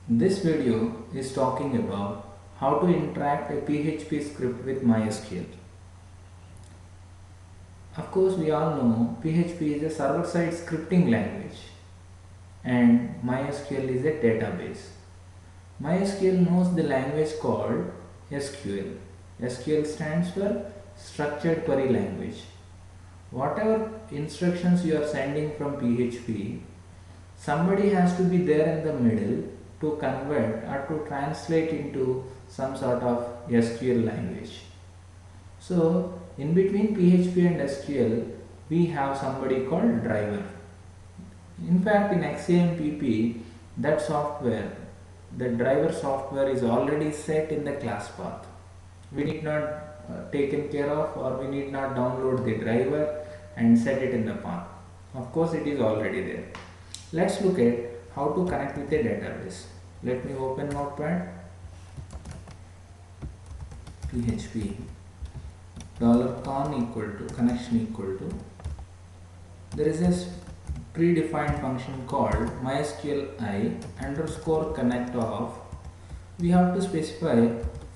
This video is talking about how to interact a PHP script with MySQL. Of course, we all know PHP is a server-side scripting language and MySQL is a database. MySQL knows the language called SQL. SQL stands for Structured Query Language. Whatever instructions you are sending from PHP, somebody has to be there in the middle to convert or to translate into some sort of SQL language. So, in between PHP and SQL, we have somebody called driver. In fact, in XAMPP, that software, the driver software is already set in the class path. We need not taken care of, or we need not download the driver and set it in the path. Of course, it is already there. Let's look at how to connect with a database. Let me open Notepad. PHP $con equal to connection equal to, there is a predefined function called mysqli underscore connect of. We have to specify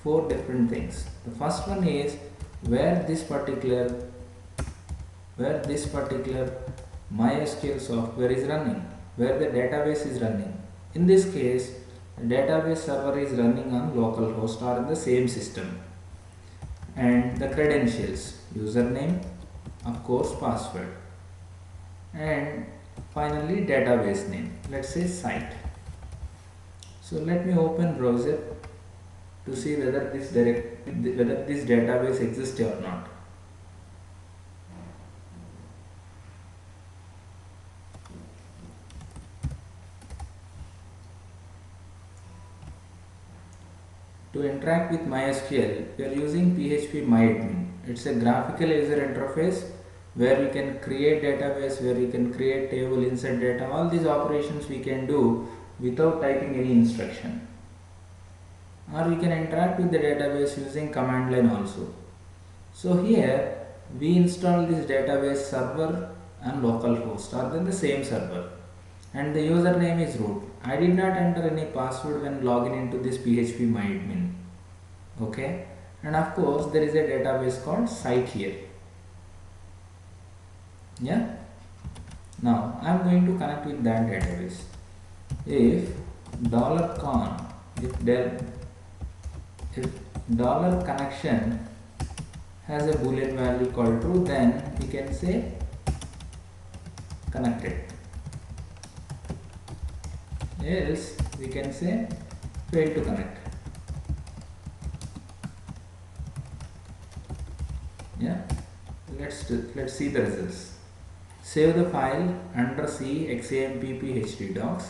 four different things. The first one is where this particular MySQL software is running, where the database is running. In this case, the database server is running on localhost or in the same system. And the credentials, username, of course password, and finally database name, let's say site. So let me open browser to see whether this database exists or not. To interact with MySQL, we are using PHP MyAdmin. It's a graphical user interface where we can create database, where we can create table, insert data. All these operations we can do without typing any instruction. Or we can interact with the database using command line also. So here we install this database server and localhost or then the same server, and the username is root. I did not enter any password when logging into this PHP MyAdmin. Okay, and of course there is a database called site here. Yeah. Now I am going to connect with that database. If $con, if $connection has a boolean value called true, then we can say connected. Else we can say fail to connect. Yeah, let's see the results. Save the file under C XAMPP htdocs.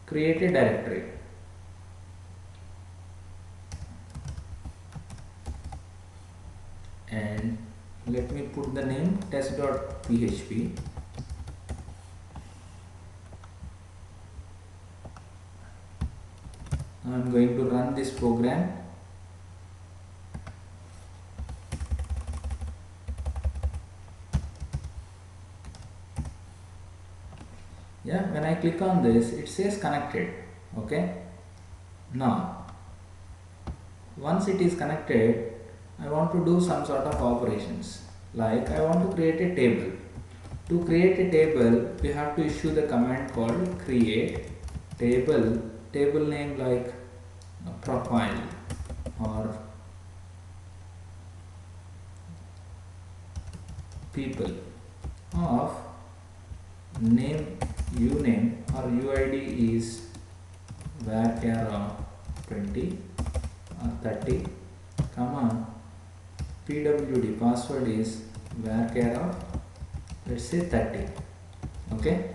Create a directory. And let me put the name test.php. I am going to run this program. Yeah, when I click on this, it says connected. Okay. Now, once it is connected, I want to do some sort of operations. Like I want to create a table. To create a table, we have to issue the command called create table. Table name like profile or people of name uname or UID is varchar 20 or 30, comma PWD password is varchar of, let's say 30. Okay,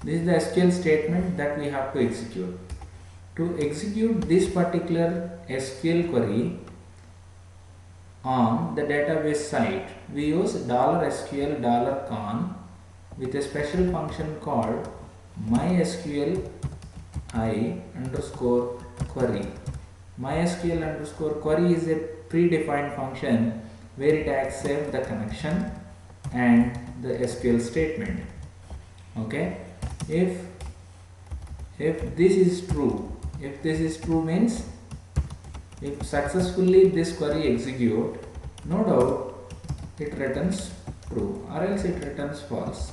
this is the SQL statement that we have to execute. To execute this particular SQL query on the database site, we use $SQL $con with a special function called mysqli underscore query. MySQL underscore query is a predefined function where it accepts the connection and the SQL statement. Okay, if this is true, If this is true means if successfully this query execute, no doubt it returns true, or else it returns false.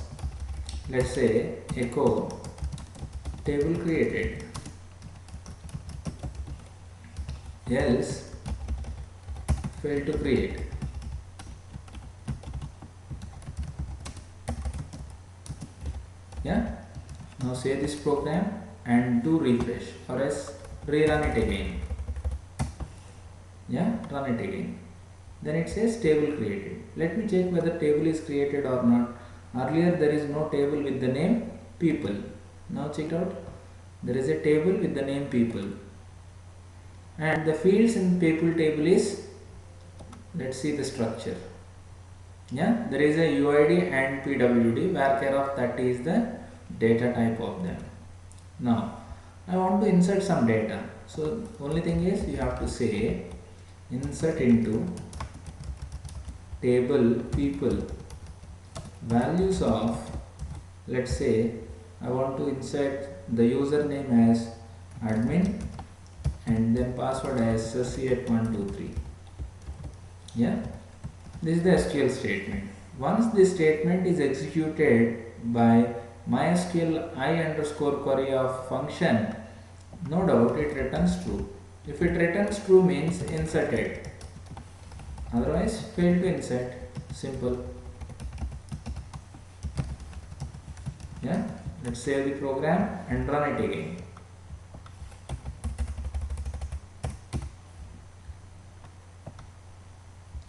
Let's say echo table created, else failed to create. Yeah. Now save this program and do refresh, or else rerun it again. Yeah, run it again. Then it says table created. Let me check whether table is created or not. Earlier there is no table with the name people. Now check it out. There is a table with the name people. And the fields in people table is, let's see the structure. Yeah, there is a UID and PWD, where care of that is the data type of them. Now I want to insert some data. So only thing is you have to say insert into table people values of, let's say I want to insert the username as admin and then password as associate123. Yeah, this is the SQL statement. Once this statement is executed by MySQL I underscore query of function, no doubt it returns true. If it returns true means inserted, otherwise fail to insert. Simple. Yeah, let's save the program and run it again.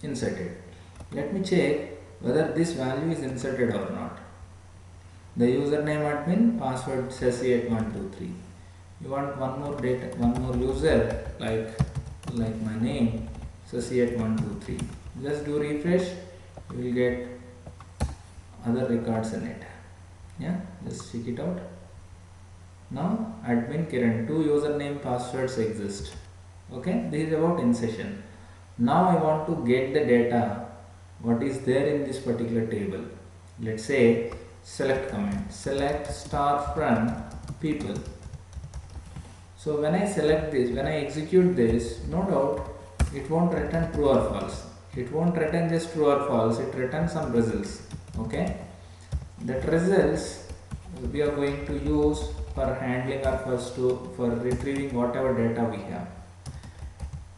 Inserted. Let me check whether this value is inserted or not. The username admin, password associate123. You want one more data, one more user like my name associate123. Just do refresh, you will get other records in it. Yeah, just check it out. Now admin Kiran, two username passwords exist. Okay, this is about insertion. Now I want to get the data what is there in this particular table. Let's say select command, select star from people. So when I select this, when I execute this, no doubt it won't return true or false. It won't return just true or false, it returns some results. Okay, that results we are going to use for handling or for retrieving whatever data we have.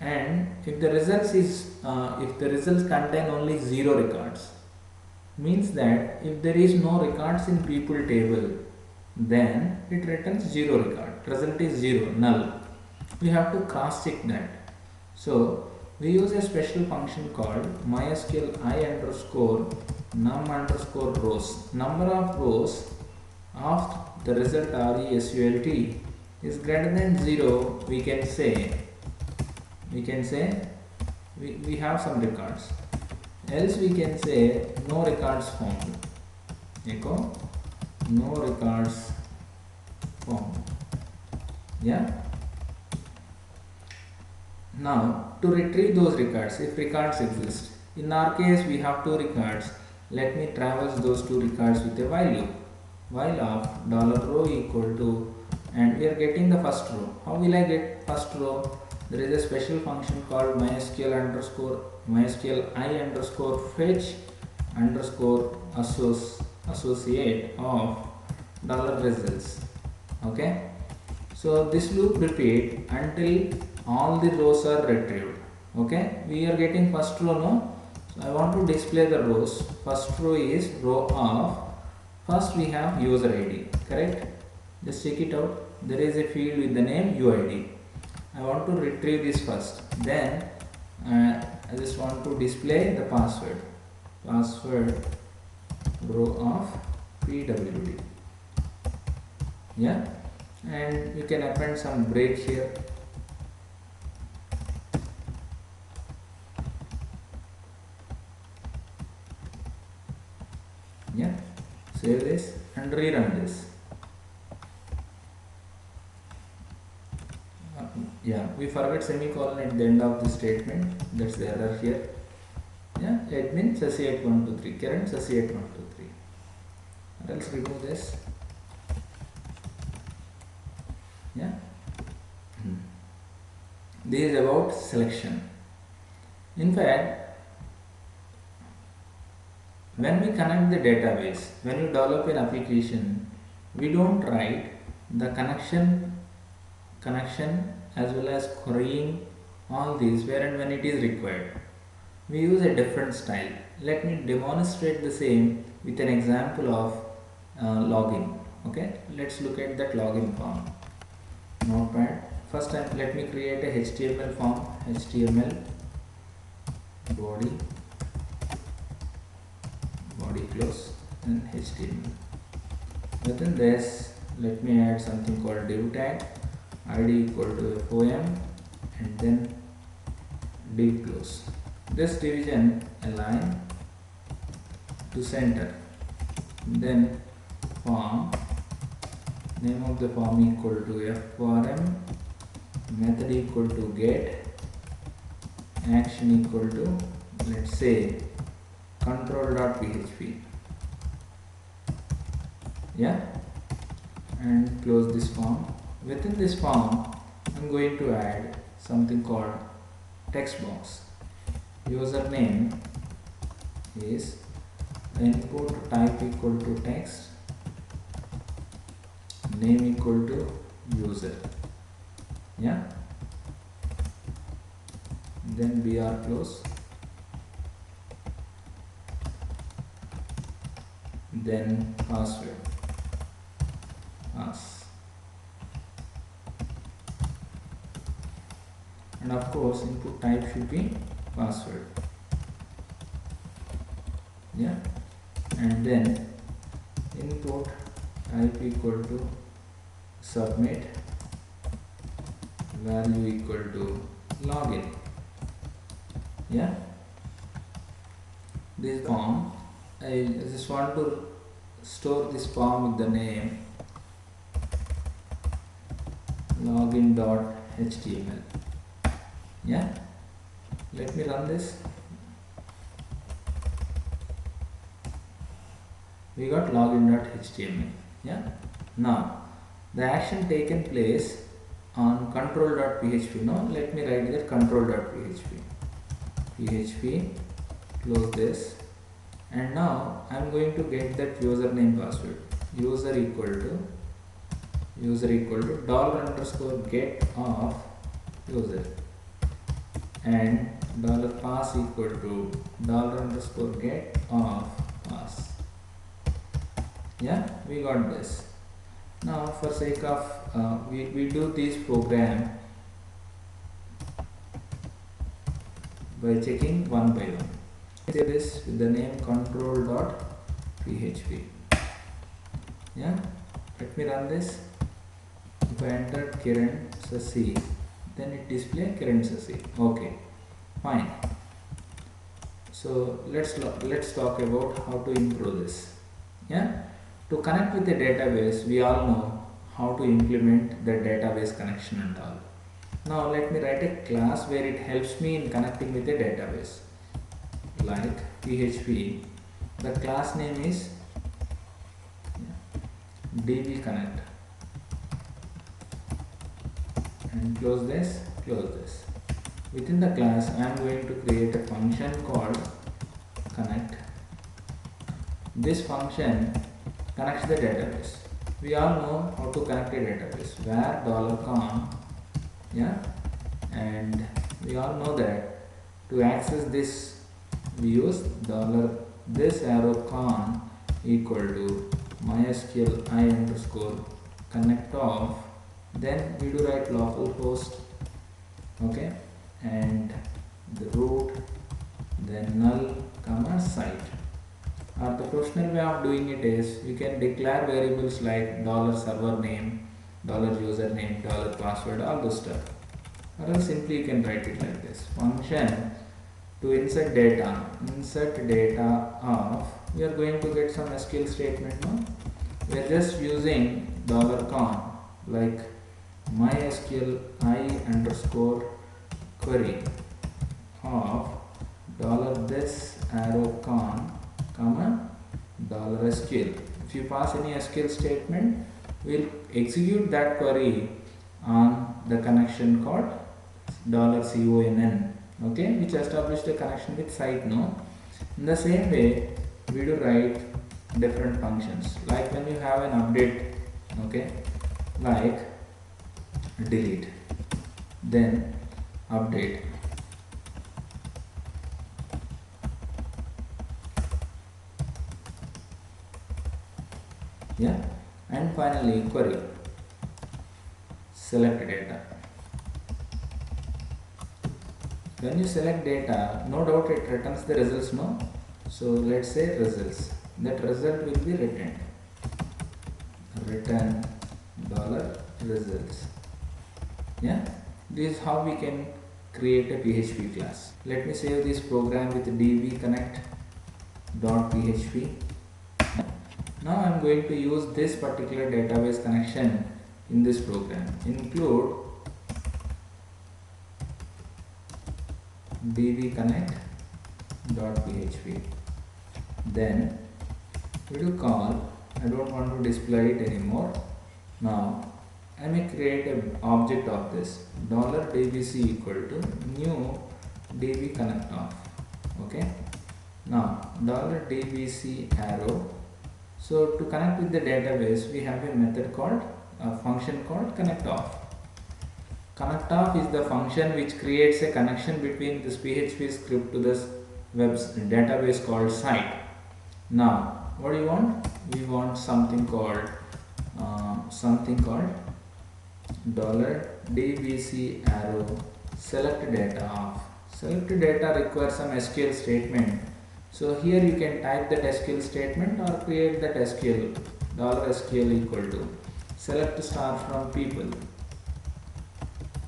And if the results contain only 0 records, means that if there is no records in people table, then it returns 0 record. Result is 0, null. We have to cross check that. So we use a special function called MySQL I underscore num underscore rows. Number of rows of the result result is greater than 0. We can say we have some records, else we can say no records found. Echo no records found. Yeah. Now to retrieve those records, if records exist, in our case we have 2 records. Let me traverse those 2 records with a while loop. While of $row equal to, and we are getting the first row. How will I get first row? There is a special function called MySQL I underscore fetch underscore associate of $results. Okay. So this loop repeat until all the rows are retrieved. Okay. We are getting first row now. So I want to display the rows. First row is row of, first we have user ID. Correct. Just check it out. There is a field with the name UID. I want to retrieve this first, then I just want to display the password row of PWD. Yeah, and you can append some break here. Yeah, save this and rerun this. Yeah, we forgot semicolon at the end of the statement. That's the error here. Yeah, admin associate123, current associate123. Else remove this. Yeah, this is about selection. In fact, when we connect the database, when you develop an application, we don't write the connection as well as querying all these where and when it is required. We use a different style. Let me demonstrate the same with an example of login. Okay, let's look at that login form. Notepad. First time, let me create a HTML form. HTML body close and HTML. Within this, let me add something called div tag, id equal to FOM, and then div close. This division align to center. Then form, name of the form equal to FRM, method equal to get, action equal to, let's say, control.php. Yeah, and close this form. Within this form, I'm going to add something called text box. Username is input type equal to text, name equal to user. Yeah, then br close, then password pass, and of course input type should be password. Yeah, and then input type equal to submit, value equal to login. Yeah, this form, I just want to store this form with the name login.html. Yeah, let me run this. We got login.html. Yeah, now the action taken place on control.php. Now let me write the control.php. php, close this, and now I am going to get that username password. User equal to dollar underscore get of user, and dollar pass equal to dollar underscore get of pass. Yeah, we got this. Now for sake of we do this program by checking one by one. Save this with the name control.php. Yeah, let me run this. If I enter Kiran Sasi, then it display Kiran Sasi. Okay, fine. So let's talk about how to improve this. Yeah, to connect with the database, we all know how to implement the database connection and all. Now let me write a class where it helps me in connecting with the database. Like PHP, the class name is dbconnect, and close this. Within the class, I am going to create a function called connect. This function connects the database. We all know how to connect a database, where $con, yeah, and we all know that to access this we use $this arrow con equal to mysql I underscore connect of, then we do write localhost, okay, and the root, then null comma site. Or the professional way of doing it is you can declare variables like $server name, $username, $password, all those stuff. Or else simply you can write it like this. Function to insert data of, we are going to get some SQL statement now. We are just using $con like mysql I underscore query of $this arrow con comma $SQL. If you pass any SQL statement, we'll execute that query on the connection called $CONN, okay, which established a connection with site. No, in the same way we do write different functions, like when you have an update, okay, like delete, then update, yeah, and finally query, select data. When you select data, no doubt it returns the results, no? So let's say results. That result will be returned. Return $results. Yeah, this is how we can create a PHP class. Let me save this program with dbconnect.php. Now I am going to use this particular database connection in this program. Include dbconnect.php. Then we do call, I don't want to display it anymore. Now I may create an object of this $dbc equal to new dbconnect. Okay. Now $dbc arrow. So to connect with the database, we have a method called a function called connect-off. Connect-off is the function which creates a connection between this PHP script to this web database called site. Now what do you want? We want something called $dbc arrow select data off. Select data requires some SQL statement. So here you can type that SQL statement or create that SQL $SQL equal to select star from people.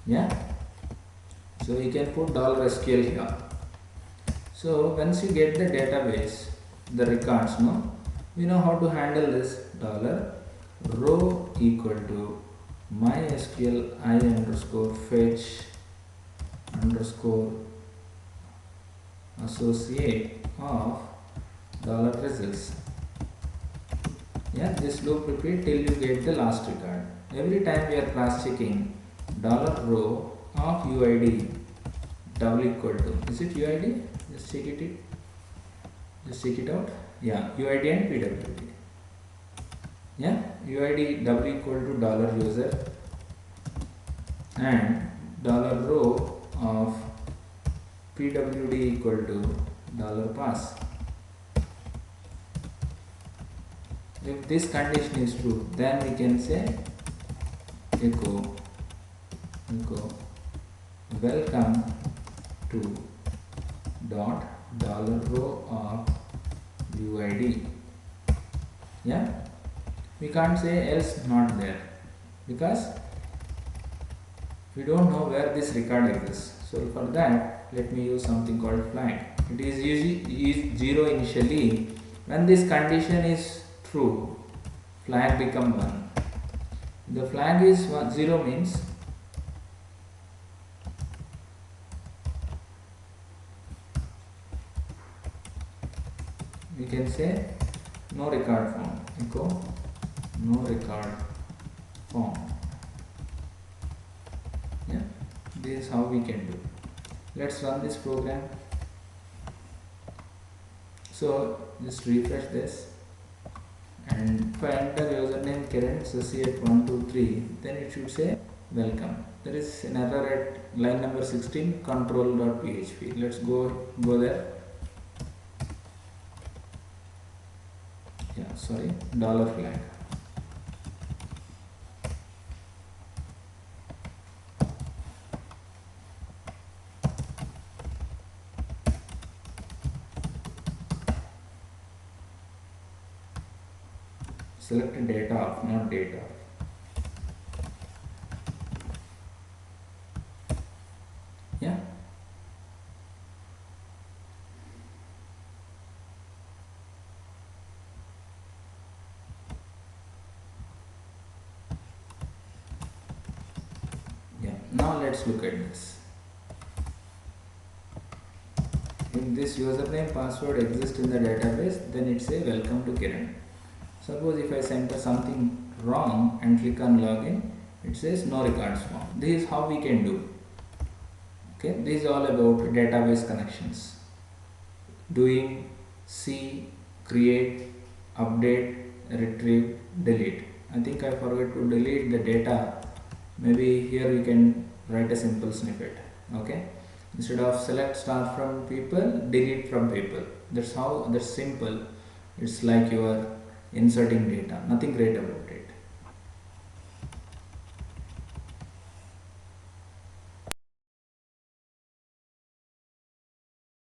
Yeah. So you can put $SQL here. So once you get the database, the records, no, we know how to handle this. $row equal to mysql I underscore fetch underscore associate of $results. Yeah, this loop repeat till you get the last record. Every time we are cross checking $row of UID double equal to, is it UID? Just check it. Just check it out. Yeah, UID and PWD. Yeah, UID double equal to $user and $row of PWD equal to $pass. If this condition is true, then we can say echo welcome to $row of UID. Yeah, we can't say else not there because we don't know where this record exists. So for that, let me use something called flag. It is usually 0 initially. When this condition is true, flag become 1. The flag is 0 means we can say no record found. Echo no record found. Yeah, this is how we can do. Let's run this program. So just refresh this, and if I enter username Kiran associate 123, then it should say welcome. There is an error at line number 16 control.php. Let's go there. Yeah, sorry, $flag. Select data of, not data. Yeah. Yeah. Now let's look at this. If this username password exists in the database, then it says welcome to Kiran. Suppose if I enter something wrong and click on login, it says no records found. This is how we can do. Okay, this is all about database connections. Doing, see, create, update, retrieve, delete. I think I forgot to delete the data. Maybe here you can write a simple snippet. Okay, instead of select star from people, delete from people. That's simple. It's like you are inserting data, nothing great about it.